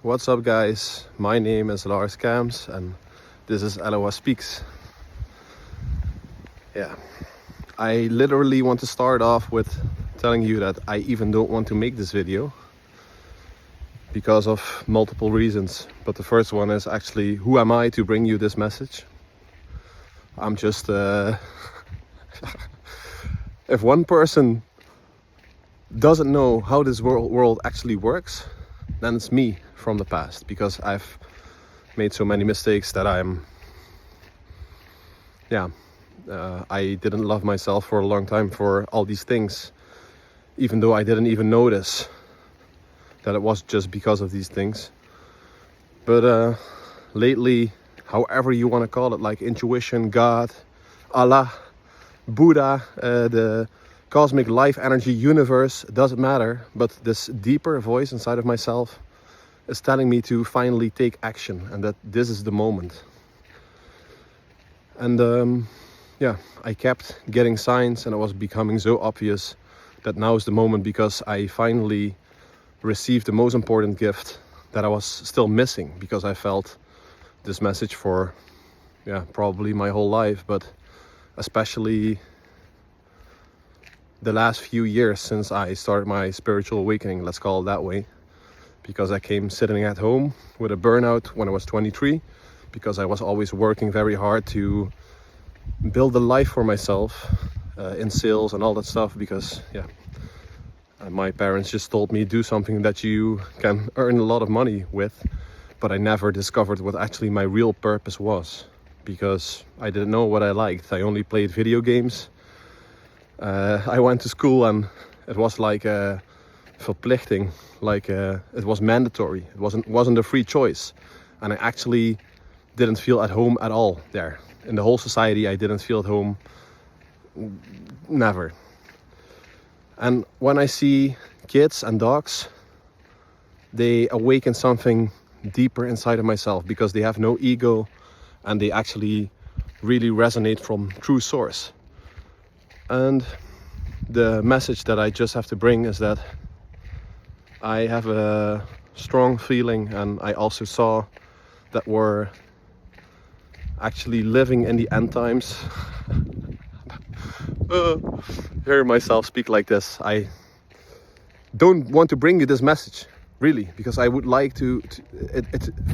What's up, guys? My name is Lars Kams and this is Aloha Speaks. Yeah, I literally want to start off with telling you that I even don't want to make this video because of multiple reasons. But the first one is actually, who am I to bring you this message? I'm just if one person doesn't know how this world actually works, then it's me from the past, because I've made so many mistakes that I didn't love myself for a long time for all these things, even though I didn't even notice that it was just because of these things. But lately, however you want to call it, like intuition, God, Allah, Buddha, the cosmic life energy universe, it doesn't matter, but this deeper voice inside of myself is telling me to finally take action, and that this is the moment. And I kept getting signs, and it was becoming so obvious that now is the moment, because I finally received the most important gift that I was still missing, because I felt this message for probably my whole life, but especially the last few years since I started my spiritual awakening, let's call it that way. Because I came sitting at home with a burnout when I was 23, because I was always working very hard to build a life for myself in sales and all that stuff, because my parents just told me do something that you can earn a lot of money with, but I never discovered what actually my real purpose was, because I didn't know what I liked. I only played video games. I went to school and it was like verplichting, it was mandatory. It wasn't a free choice, and I actually didn't feel at home at all there. In the whole society, I didn't feel at home, never. And when I see kids and dogs, they awaken something deeper inside of myself, because they have no ego and they actually really resonate from true source. And the message that I just have to bring is that I have a strong feeling, and I also saw that we're actually living in the end times. Hear myself speak like this. I don't want to bring you this message, really, because I would like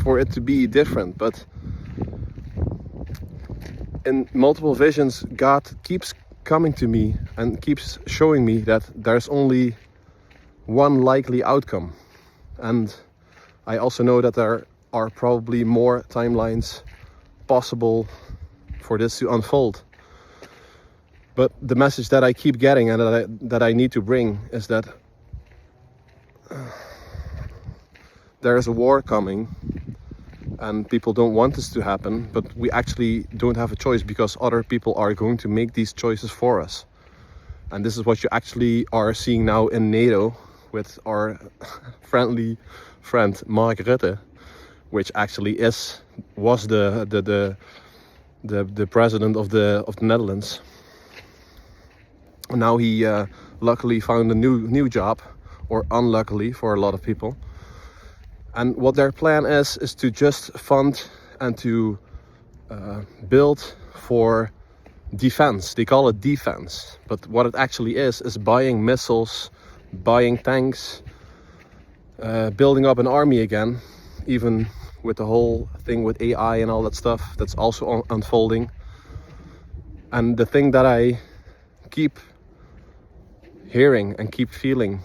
for it to be different. But in multiple visions, God keeps coming to me and keeps showing me that there's only one likely outcome. And I also know that there are probably more timelines possible for this to unfold. But the message that I keep getting and that I need to bring is that there is a war coming, and people don't want this to happen, but we actually don't have a choice, because other people are going to make these choices for us. And this is what you actually are seeing now in NATO with our friendly friend Mark Rutte, which actually was the president of the Netherlands. Now he luckily found a new job, or unluckily for a lot of people. And what their plan is to just fund and to build for defense. They call it defense, but what it actually is buying missiles, buying tanks, building up an army again, even with the whole thing with AI and all that stuff that's also unfolding. And the thing that I keep hearing and keep feeling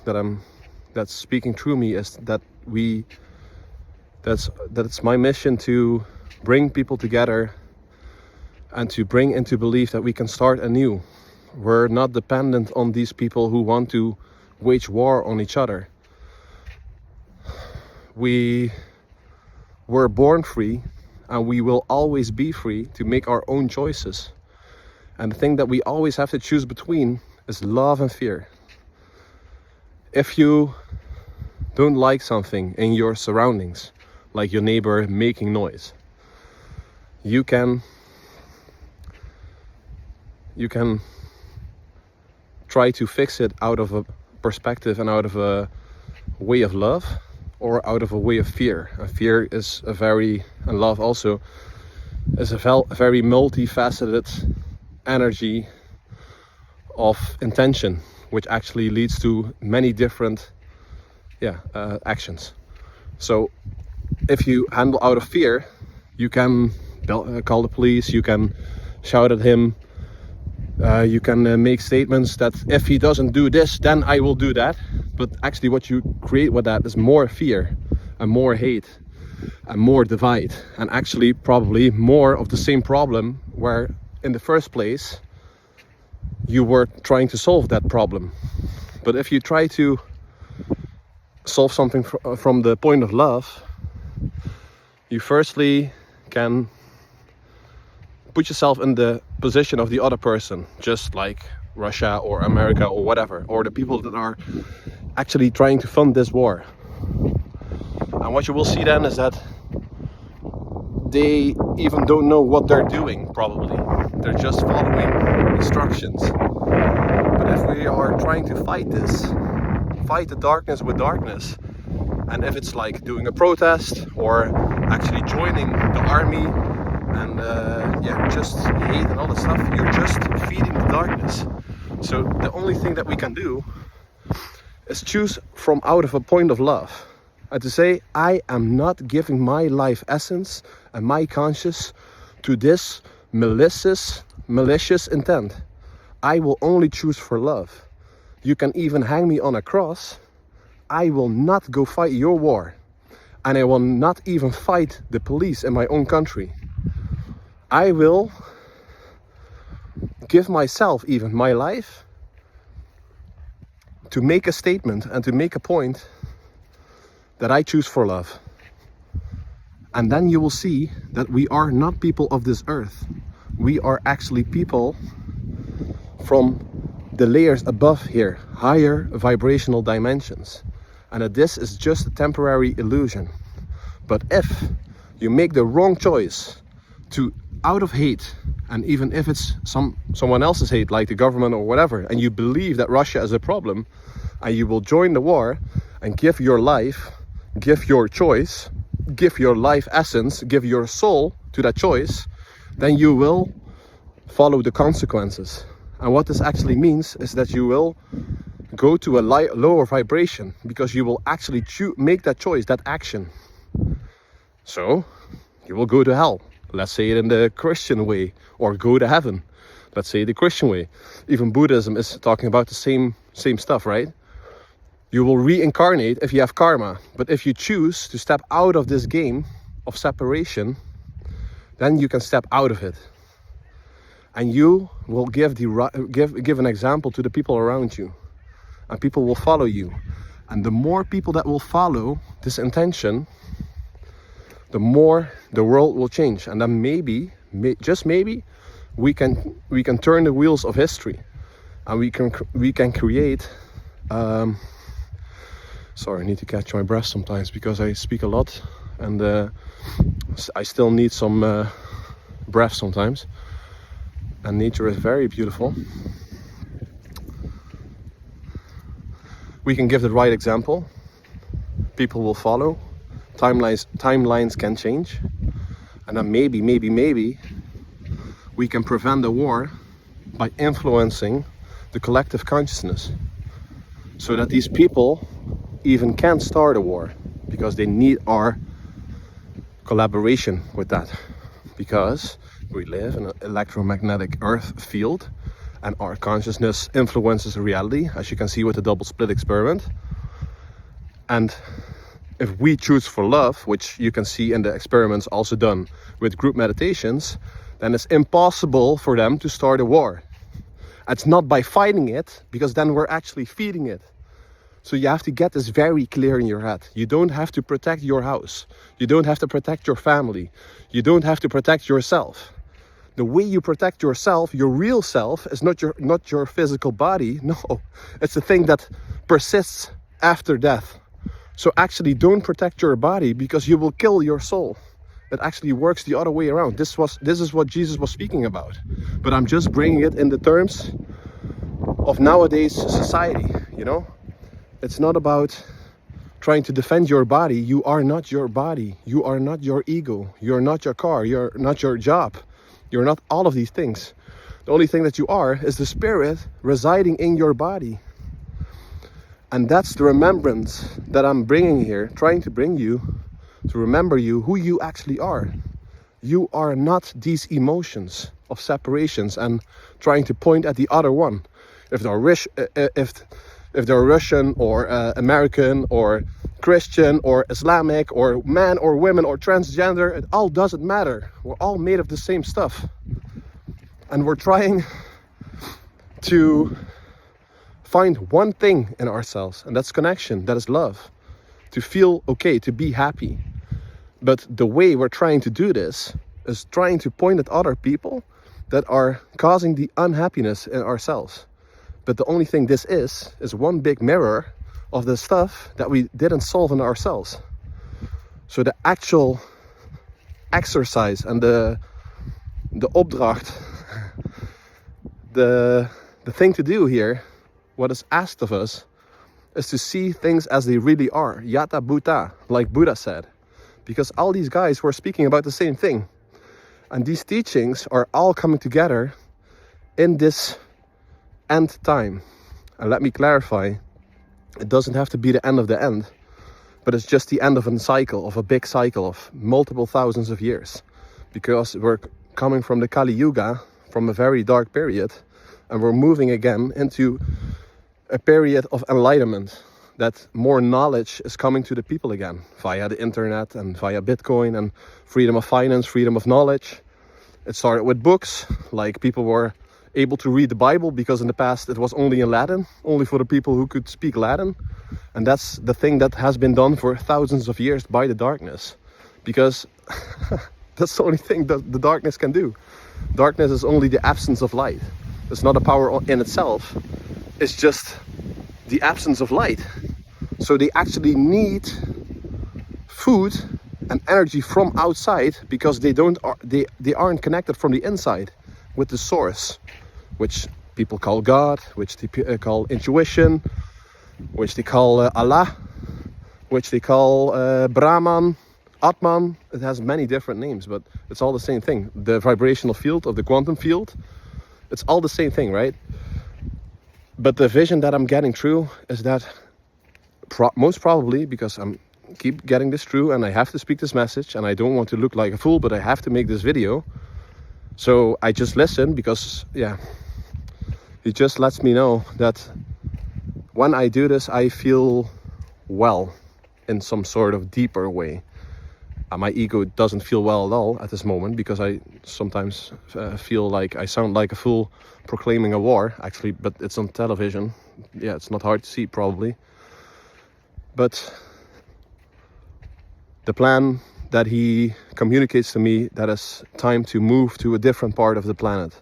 that's speaking through me is that it's my mission to bring people together and to bring into belief that we can start anew. We're not dependent on these people who want to wage war on each other. We were born free, and we will always be free to make our own choices. And the thing that we always have to choose between is love and fear. If you don't like something in your surroundings, like your neighbor making noise, you can try to fix it out of a perspective and out of a way of love, or out of a way of fear. And fear is and love also, is a very multifaceted energy of intention, which actually leads to many different actions. So if you handle out of fear, you can call the police, you can shout at him, you can make statements that if he doesn't do this, then I will do that. But actually what you create with that is more fear and more hate and more divide, and actually probably more of the same problem where in the first place you were trying to solve that problem. But if you try to solve something from the point of love, you firstly can put yourself in the position of the other person, just like Russia or America or whatever, or the people that are actually trying to fund this war. And what you will see then is that they even don't know what they're doing, probably. They're just following instructions. But if we are trying to fight the darkness with darkness, and if it's like doing a protest or actually joining the army and just hate and all that stuff, you're just feeding the darkness. So the only thing that we can do is choose from out of a point of love, and to say, I am not giving my life essence and my conscience to this malicious intent. I will only choose for love. You can even hang me on a cross. I will not go fight your war, and I will not even fight the police in my own country. I will give myself, even my life, to make a statement and to make a point that I choose for love. And then you will see that we are not people of this earth. We are actually people from the layers above here, higher vibrational dimensions. And that this is just a temporary illusion. But if you make the wrong choice to, out of hate, and even if it's someone else's hate, like the government or whatever, and you believe that Russia is a problem, and you will join the war and give your life, give your choice, give your life essence, give your soul to that choice, then you will follow the consequences. And what this actually means is that you will go to a lower vibration, because you will actually make that choice, that action. So you will go to hell, let's say it in the Christian way, or go to heaven, let's say the Christian way. Even Buddhism is talking about the same stuff, right? You will reincarnate if you have karma. But if you choose to step out of this game of separation, then you can step out of it. And you will give an example to the people around you. And people will follow you. And the more people that will follow this intention, the more the world will change. And then maybe, just maybe, we can turn the wheels of history. And we can create... Sorry, I need to catch my breath sometimes because I speak a lot, and I still need some breath sometimes. And nature is very beautiful. We can give the right example. People will follow. Timelines can change. And then maybe we can prevent the war by influencing the collective consciousness, so that these people even can't start a war, because they need our collaboration with that, because we live in an electromagnetic earth field and our consciousness influences reality, as you can see with the double split experiment. And if we choose for love, which you can see in the experiments also done with group meditations, then it's impossible for them to start a war. It's not by fighting it, because then we're actually feeding it. So you have to get this very clear in your head. You don't have to protect your house. You don't have to protect your family. You don't have to protect yourself. The way you protect yourself, your real self, is not your physical body. No, it's the thing that persists after death. So actually don't protect your body, because you will kill your soul. It actually works the other way around. This is what Jesus was speaking about. But I'm just bringing it in the terms of nowadays society, you know? It's not about trying to defend your body. You are not your body. You are not your ego. You're not your car. You're not your job. You're not all of these things. The only thing that you are is the spirit residing in your body. And that's the remembrance that I'm bringing here, trying to bring you, to remember you, who you actually are. You are not these emotions of separations and trying to point at the other one. If they're Russian or American or Christian or Islamic or man or women or transgender, it all doesn't matter. We're all made of the same stuff. And we're trying to find one thing in ourselves, and that's connection, that is love. To feel okay, to be happy. But the way we're trying to do this is trying to point at other people that are causing the unhappiness in ourselves. But the only thing this is one big mirror of the stuff that we didn't solve in ourselves. So the actual exercise and the opdracht, the thing to do here, what is asked of us, is to see things as they really are. Yata Bhuta, like Buddha said. Because all these guys were speaking about the same thing. And these teachings are all coming together in this end time. And let me clarify, it doesn't have to be the end of the end, but it's just the end of a cycle, of a big cycle of multiple thousands of years. Because we're coming from the Kali Yuga, from a very dark period, and we're moving again into a period of enlightenment, that more knowledge is coming to the people again, via the internet and via Bitcoin and freedom of finance, freedom of knowledge. It started with books, like people were able to read the Bible, because in the past it was only in Latin, only for the people who could speak Latin. And that's the thing that has been done for thousands of years by the darkness, because that's the only thing that the darkness can do. Darkness is only the absence of light. It's not a power in itself, it's just the absence of light. So they actually need food and energy from outside, because they aren't connected from the inside with the source, which people call God, which they call intuition, which they call Allah, which they call Brahman, Atman. It has many different names, but it's all the same thing. The vibrational field of the quantum field, it's all the same thing, right? But the vision that I'm getting through is that most probably, because I'm keep getting this through and I have to speak this message and I don't want to look like a fool, but I have to make this video. So I just listen, because he just lets me know that when I do this, I feel well in some sort of deeper way. My ego doesn't feel well at all at this moment, because I sometimes feel like I sound like a fool proclaiming a war, actually, but it's on television. Yeah, it's not hard to see probably. But the plan that he communicates to me, that it's time to move to a different part of the planet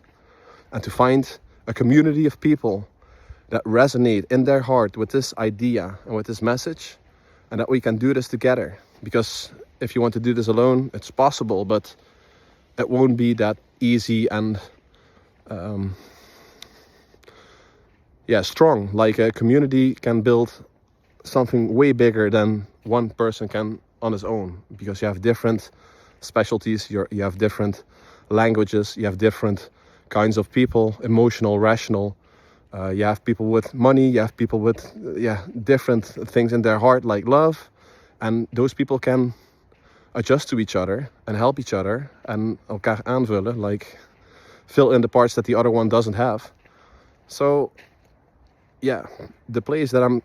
and to find a community of people that resonate in their heart with this idea and with this message, and that we can do this together. Because if you want to do this alone, it's possible, but it won't be that easy and strong. Like a community can build something way bigger than one person can on his own, because you have different specialties, you have different languages, you have different kinds of people, emotional, rational. You have people with money, you have people with different things in their heart, like love, and those people can adjust to each other and help each other and elkaar aanvullen, like fill in the parts that the other one doesn't have. So the place that I'm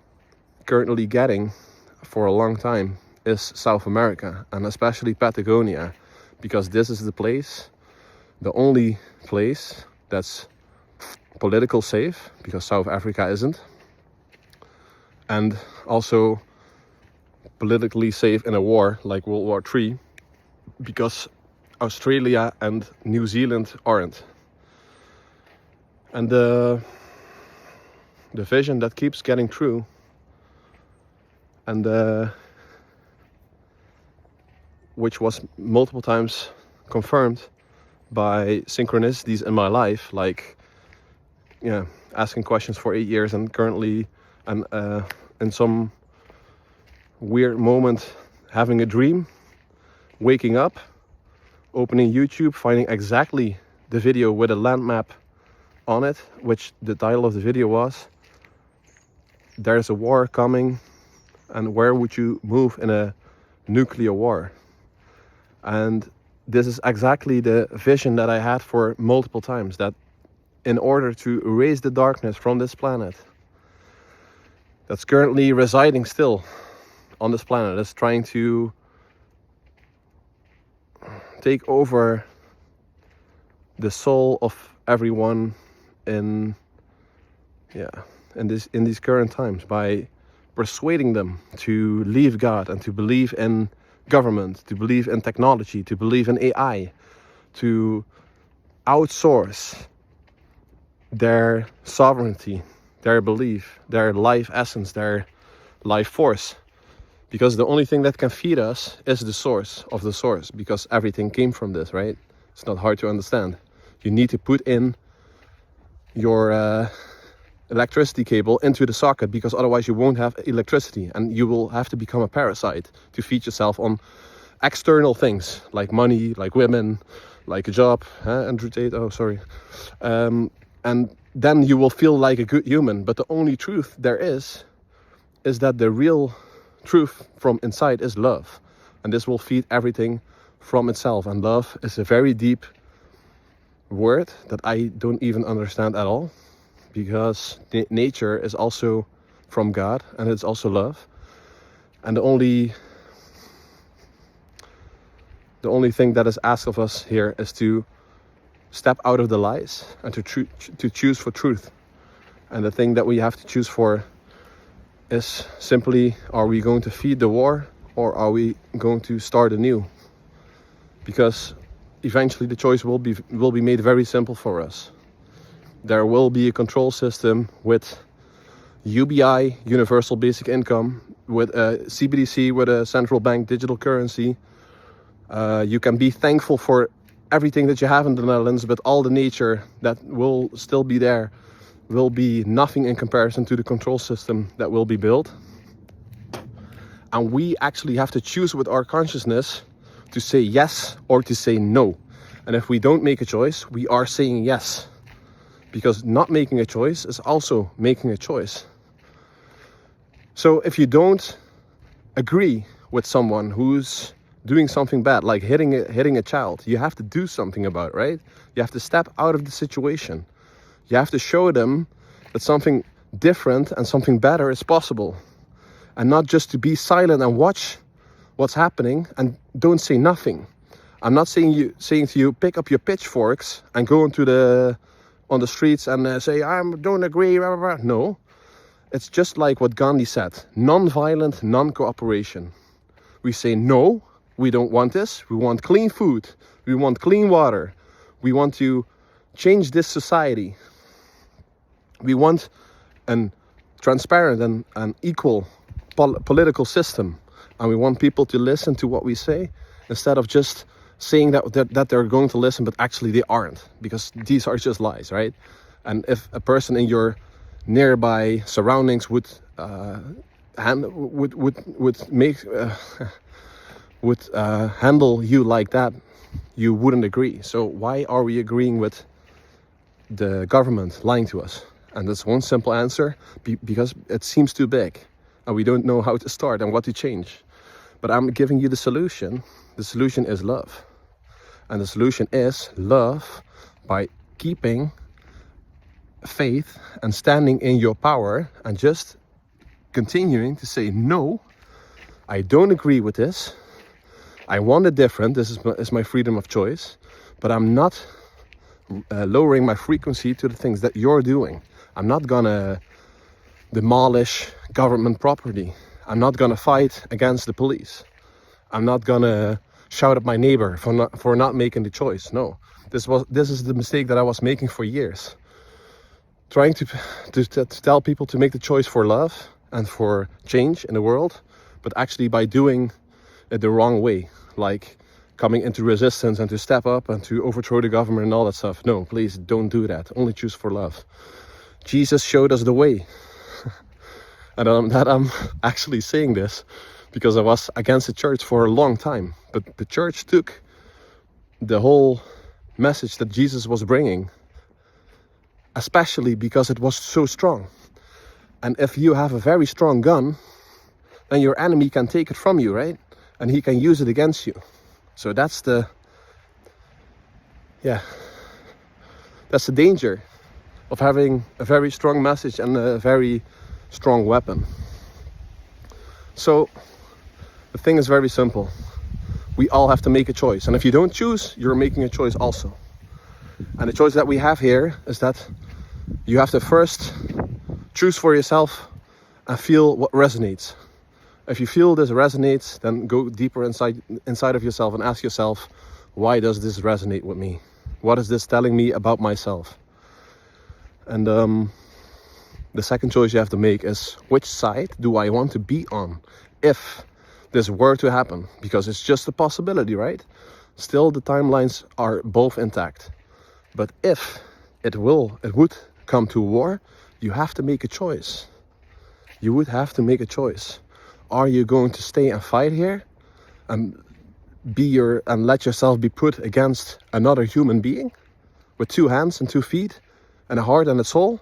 currently getting for a long time is South America, and especially Patagonia, because this is the place, the only place that's political safe, because South Africa isn't, and also politically safe in a war like World War III, because Australia and New Zealand aren't. And the vision that keeps getting through, and which was multiple times confirmed by synchronicities in my life, like asking questions for 8 years, and currently and in some weird moment having a dream, waking up, opening YouTube, finding exactly the video with a land map on it, which the title of the video was, "There's a war coming, and where would you move in a nuclear war?" And this is exactly the vision that I had for multiple times, that in order to erase the darkness from this planet that's currently residing still on this planet, is trying to take over the soul of everyone in these current times, by persuading them to leave God and to believe in government, to believe in technology, to believe in AI, to outsource their sovereignty, their belief, their life essence, their life force. Because the only thing that can feed us is the source of the source, because everything came from this, right? It's not hard to understand. You need to put in your electricity cable into the socket, because otherwise you won't have electricity, and you will have to become a parasite to feed yourself on external things like money, like women, like a job. Andrew Tate, oh sorry. And then you will feel like a good human. But the only truth there is that the real truth from inside is love, and this will feed everything from itself. And love is a very deep word that I don't even understand at all, because nature is also from God, and it's also love. And the only thing that is asked of us here is to step out of the lies and to choose for truth. And the thing that we have to choose for is simply, are we going to feed the war, or are we going to start anew? Because eventually the choice will be made very simple for us. There will be a control system with UBI, Universal Basic Income, with a CBDC, with a central bank digital currency. You can be thankful for everything that you have in the Netherlands, but all the nature that will still be there will be nothing in comparison to the control system that will be built. And we actually have to choose with our consciousness to say yes or to say no. And if we don't make a choice, we are saying yes. Because not making a choice is also making a choice. So if you don't agree with someone who's doing something bad, like hitting a child, you have to do something about it, right? You have to step out of the situation. You have to show them that something different and something better is possible. And not just to be silent and watch what's happening and don't say nothing. I'm not saying to you, pick up your pitchforks and go on the streets and say, I don't agree, blah, blah, blah. No, it's just like what Gandhi said, non-violent, non-cooperation. We say, no, we don't want this. We want clean food. We want clean water. We want to change this society. We want a transparent and equal political system. And we want people to listen to what we say, instead of just saying that they're going to listen, but actually they aren't, because these are just lies, right? And if a person in your nearby surroundings would handle you like that, you wouldn't agree. So why are we agreeing with the government lying to us? And that's one simple answer, because it seems too big and we don't know how to start and what to change. But I'm giving you the solution. The solution is love. And the solution is love by keeping faith and standing in your power and just continuing to say, no, I don't agree with this. I want it different. This is my freedom of choice. But I'm not lowering my frequency to the things that you're doing. I'm not gonna demolish government property. I'm not gonna fight against the police. I'm not gonna shout at my neighbor for not making the choice. No, this is the mistake that I was making for years. Trying to tell people to make the choice for love and for change in the world, but actually by doing it the wrong way, like coming into resistance and to step up and to overthrow the government and all that stuff. No, please don't do that. Only choose for love. Jesus showed us the way. And that I'm actually saying this because I was against the church for a long time. But the church took the whole message that Jesus was bringing, especially because it was so strong. And if you have a very strong gun, then your enemy can take it from you, right? And he can use it against you. So that's the danger of having a very strong message and a very strong weapon. So the thing is very simple. We all have to make a choice. And if you don't choose, you're making a choice also. And the choice that we have here is that you have to first choose for yourself and feel what resonates. If you feel this resonates, then go deeper inside of yourself and ask yourself, why does this resonate with me? What is this telling me about myself? And the second choice you have to make is, which side do I want to be on if this were to happen? Because it's just a possibility, right? Still, the timelines are both intact. But if it would come to war, you have to make a choice. You would have to make a choice. Are you going to stay and fight here and let yourself be put against another human being with 2 hands and 2 feet and a heart and a soul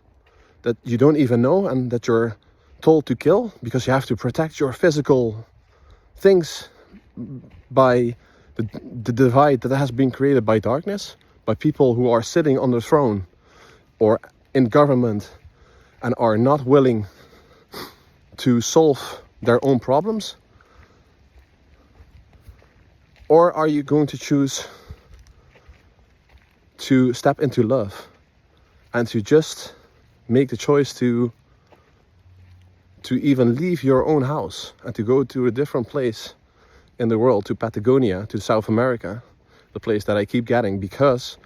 that you don't even know and that you're told to kill because you have to protect your physical things by the divide that has been created by darkness, by people who are sitting on the throne or in government and are not willing to solve their own problems? Or are you going to choose to step into love and to just make the choice to even leave your own house and to go to a different place in the world, to Patagonia, to South America, the place that I keep getting, because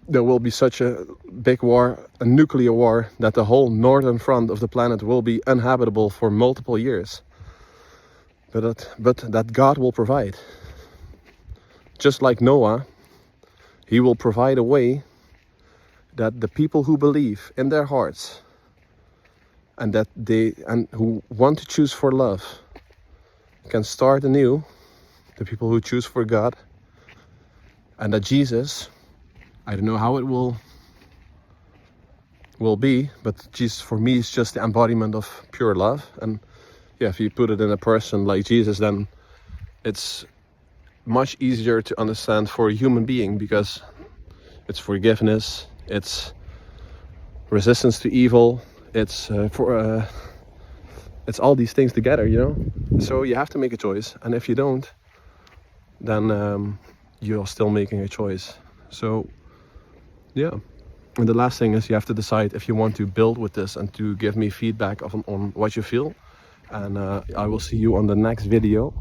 there will be such a big war, a nuclear war, that the whole northern front of the planet will be uninhabitable for multiple years. But that God will provide. Just like Noah, he will provide a way that the people who believe in their hearts and who want to choose for love can start anew, the people who choose for God, and that Jesus, I don't know how it will be, but Jesus for me is just the embodiment of pure love. And yeah, if you put it in a person like Jesus, then it's much easier to understand for a human being, because it's forgiveness, it's resistance to evil, it's it's all these things together, you know. So you have to make a choice, and if you don't, then you're still making a choice. So yeah, and the last thing is you have to decide if you want to build with this and to give me feedback on what you feel. And I will see you on the next video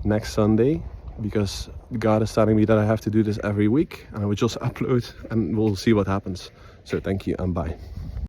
next Sunday, because God is telling me that I have to do this every week, and I will just upload and we'll see what happens. So thank you and bye.